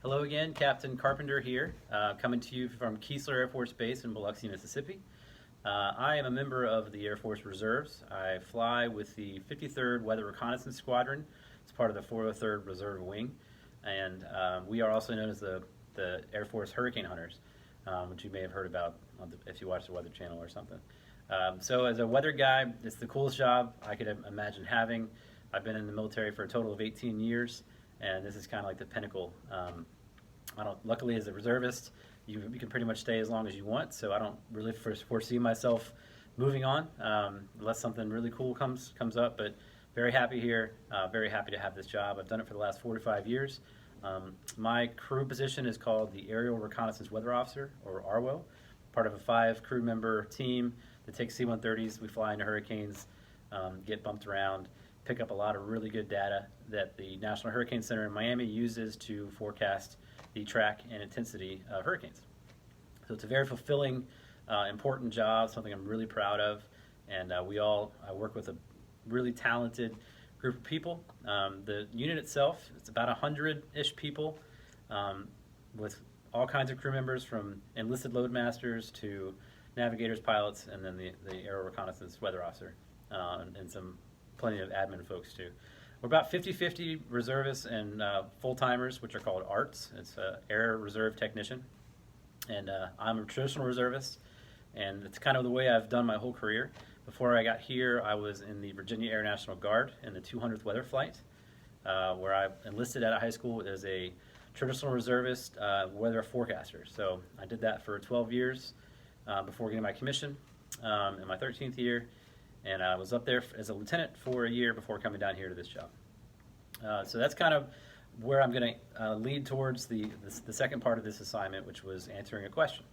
Hello again, Captain Carpenter here, coming to you from Keesler Air Force Base in Biloxi, Mississippi. I am a member of the Air Force Reserves. I fly with the 53rd Weather Reconnaissance Squadron. It's part of the 403rd Reserve Wing, and we are also known as the Air Force Hurricane Hunters, which you may have heard about if you watch the Weather Channel or something. So as a weather guy, it's the coolest job I could imagine having. I've been in the military for a total of 18 years. And this is kind of like the pinnacle. Luckily, as a reservist, you can pretty much stay as long as you want. So I don't really foresee myself moving on unless something really cool comes up. But very happy here. Very happy to have this job. I've done it for the last 45 years. My crew position is called the Aerial Reconnaissance Weather Officer, or ARWO. Part of a 5 crew member team that takes C-130s. We fly into hurricanes, get bumped around, pick up a lot of really good data that the National Hurricane Center in Miami uses to forecast the track and intensity of hurricanes. So it's a very fulfilling, important job, something I'm really proud of, and I work with a really talented group of people. The unit itself, it's about 100-ish people with all kinds of crew members, from enlisted loadmasters to navigators, pilots, and then the Aerial Reconnaissance Weather Officer, and plenty of admin folks too. We're about 50-50 reservists and full-timers, which are called ARTs. It's Air Reserve Technician. And I'm a traditional reservist, and it's kind of the way I've done my whole career. Before I got here, I was in the Virginia Air National Guard in the 200th Weather Flight, where I enlisted out of high school as a traditional reservist weather forecaster. So I did that for 12 years before getting my commission in my 13th year. And I was up there as a lieutenant for a year before coming down here to this job. So that's kind of where I'm going to lead towards the second part of this assignment, which was answering a question.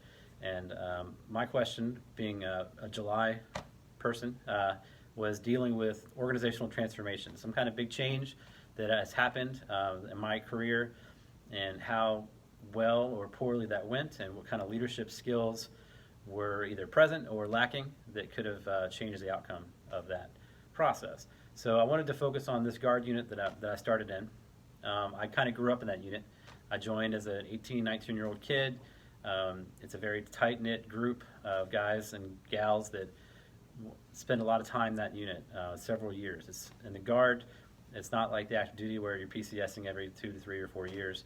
And my question, being a July person, was dealing with organizational transformation, some kind of big change that has happened in my career, and how well or poorly that went, and what kind of leadership skills were either present or lacking that could have changed the outcome of that process. So I wanted to focus on this guard unit that I started in. I kind of grew up in that unit. I joined as an 18, 19-year-old kid. It's a very tight-knit group of guys and gals that spend a lot of time in that unit, several years. In the guard, it's not like the active duty where you're PCSing every 2 to 3 or 4 years.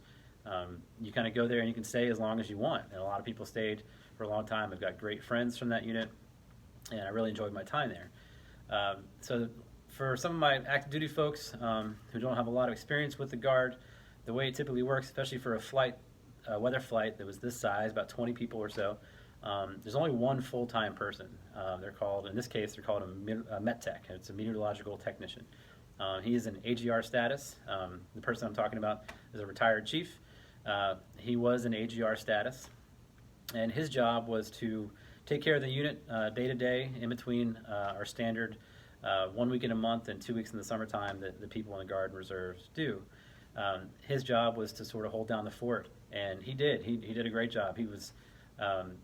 You kind of go there and you can stay as long as you want. And a lot of people stayed for a long time. I've got great friends from that unit, and I really enjoyed my time there. So for some of my active duty folks who don't have a lot of experience with the Guard, the way it typically works, especially for a weather flight that was this size, about 20 people or so, there's only one full-time person. In this case, they're called a Met Tech. It's a meteorological technician. He is in AGR status. The person I'm talking about is a retired chief. He was in AGR status, and his job was to take care of the unit day to day, in between our standard 1 week in a month and 2 weeks in the summertime that the people in the Guard and Reserves do. His job was to sort of hold down the fort, and he did. He did a great job. He was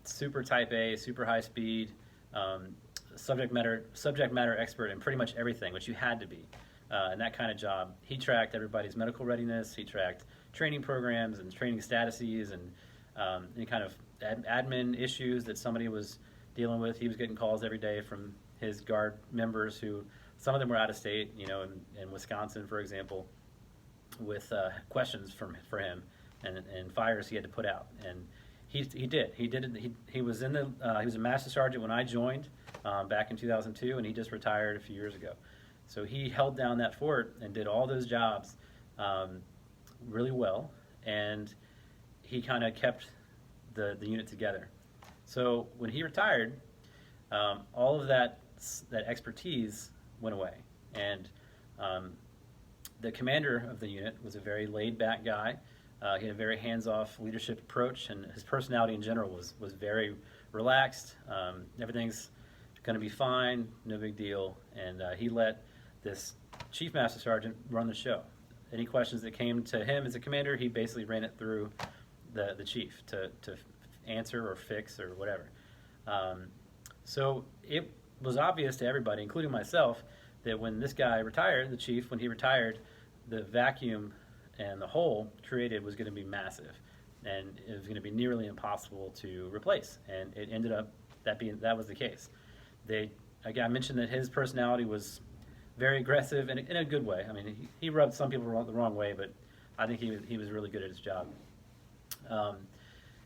super type A, super high speed, subject matter expert in pretty much everything, which you had to be in that kind of job. He tracked everybody's medical readiness. He tracked training programs and training statuses, and any kind of admin issues that somebody was dealing with. He was getting calls every day from his Guard members, who some of them were out of state, in Wisconsin, for example, with questions for him and fires he had to put out. And he did it. He was he was a master sergeant when I joined back in 2002, and he just retired a few years ago. So he held down that fort and did all those jobs really well, and he kind of kept the unit together. So when he retired, all of that expertise went away, and the commander of the unit was a very laid-back guy. He had a very hands-off leadership approach, and his personality in general was very relaxed. Everything's going to be fine, no big deal, and he let this Chief Master Sergeant run the show. Any questions that came to him as a commander, he basically ran it through the chief to answer or fix or whatever. So it was obvious to everybody, including myself, that when this guy retired, the chief, when he retired, the vacuum and the hole created was going to be massive, and it was going to be nearly impossible to replace. And it ended up that was the case. Again, I mentioned that his personality was very aggressive in a good way. I mean, he rubbed some people the wrong way, but I think he was really good at his job.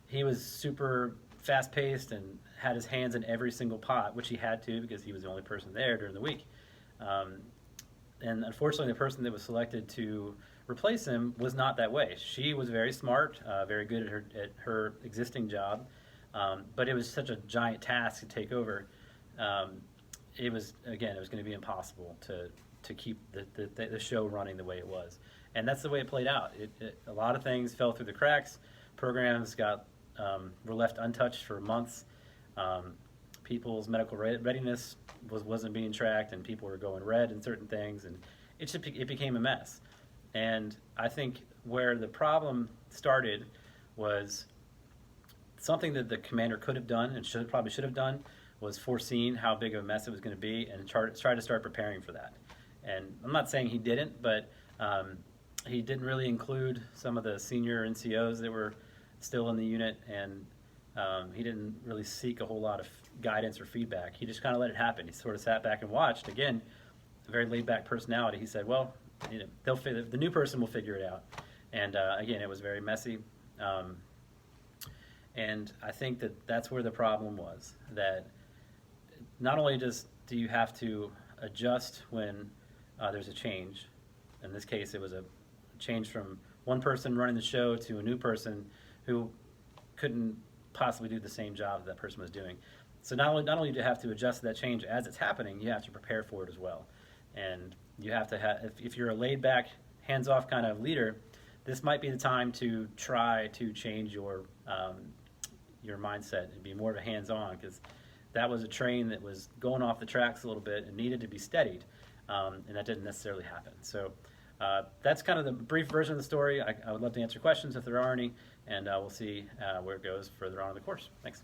He was super fast-paced and had his hands in every single pot, which he had to because he was the only person there during the week. And unfortunately, the person that was selected to replace him was not that way. She was very smart, very good at her existing job, but it was such a giant task to take over. It was going to be impossible to keep the show running the way it was, and that's the way it played out. A lot of things fell through the cracks. Programs were left untouched for months. People's medical readiness wasn't being tracked, and people were going red in certain things, and it became a mess. And I think where the problem started was something that the commander could have done and probably should have done was foreseen how big of a mess it was going to be and try to start preparing for that. And I'm not saying he didn't, but he didn't really include some of the senior NCOs that were still in the unit, and he didn't really seek a whole lot of guidance or feedback. He just kind of let it happen. He sort of sat back and watched. Again, a very laid-back personality. He said, well, the new person will figure it out. And again, it was very messy. And I think that's where the problem was, that not only do you have to adjust when there's a change. In this case, it was a change from one person running the show to a new person who couldn't possibly do the same job that person was doing. So not only do you have to adjust to that change as it's happening, you have to prepare for it as well. And you have to have, if you're a laid-back, hands-off kind of leader, this might be the time to try to change your mindset and be more of a hands-on, because that was a train that was going off the tracks a little bit and needed to be steadied, and that didn't necessarily happen. So that's kind of the brief version of the story. I would love to answer questions if there are any, and we'll see where it goes further on in the course. Thanks.